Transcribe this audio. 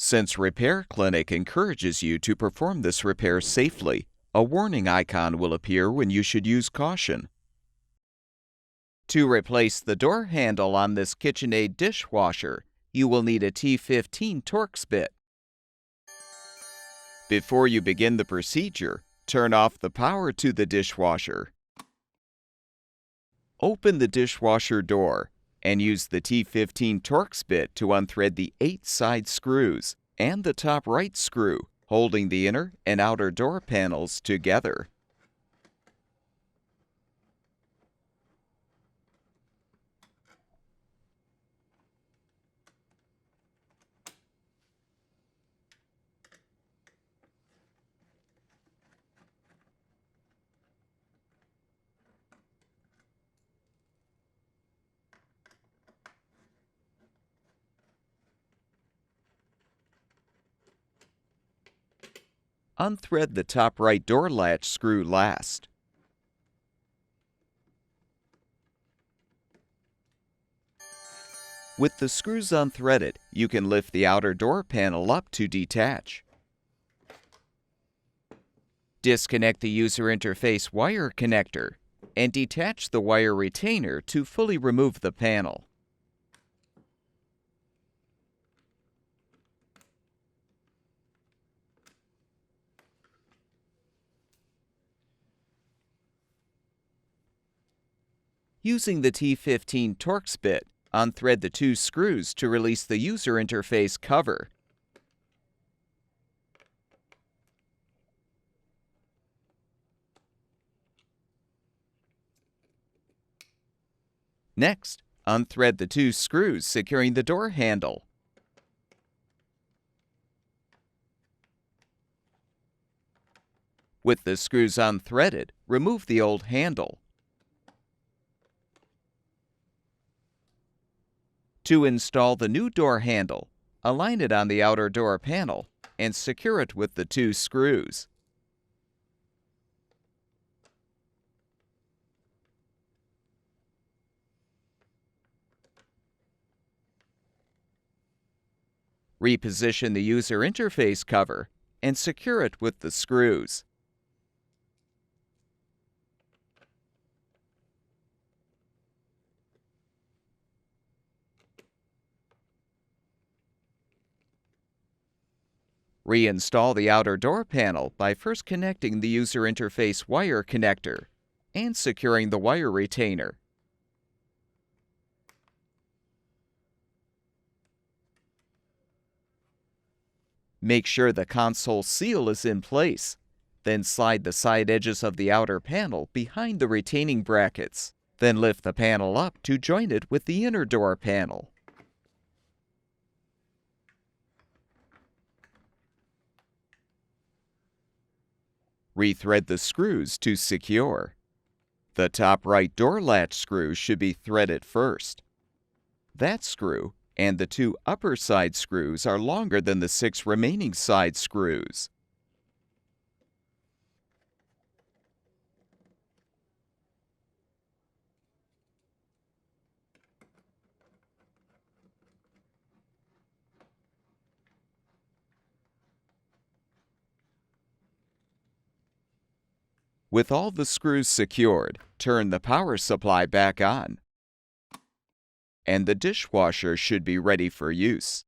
Since Repair Clinic encourages you to perform this repair safely, a warning icon will appear when you should use caution. To replace the door handle on this KitchenAid dishwasher, you will need a T15 Torx bit. Before you begin the procedure, turn off the power to the dishwasher. Open the dishwasher door and use the T15 Torx bit to unthread the 8 side screws and the top right screw, holding the inner and outer door panels together. Unthread the top right door latch screw last. With the screws unthreaded, you can lift the outer door panel up to detach. Disconnect the user interface wire connector and detach the wire retainer to fully remove the panel. Using the T15 Torx bit, unthread the 2 screws to release the user interface cover. Next, unthread the 2 screws securing the door handle. With the screws unthreaded, remove the old handle. To install the new door handle, align it on the outer door panel and secure it with the 2 screws. Reposition the user interface cover and secure it with the screws. Reinstall the outer door panel by first connecting the user interface wire connector and securing the wire retainer. Make sure the console seal is in place. Then slide the side edges of the outer panel behind the retaining brackets. Then lift the panel up to join it with the inner door panel. Rethread the screws to secure. The top right door latch screw should be threaded first. That screw and the 2 upper side screws are longer than the 6 remaining side screws. With all the screws secured, turn the power supply back on, and the dishwasher should be ready for use.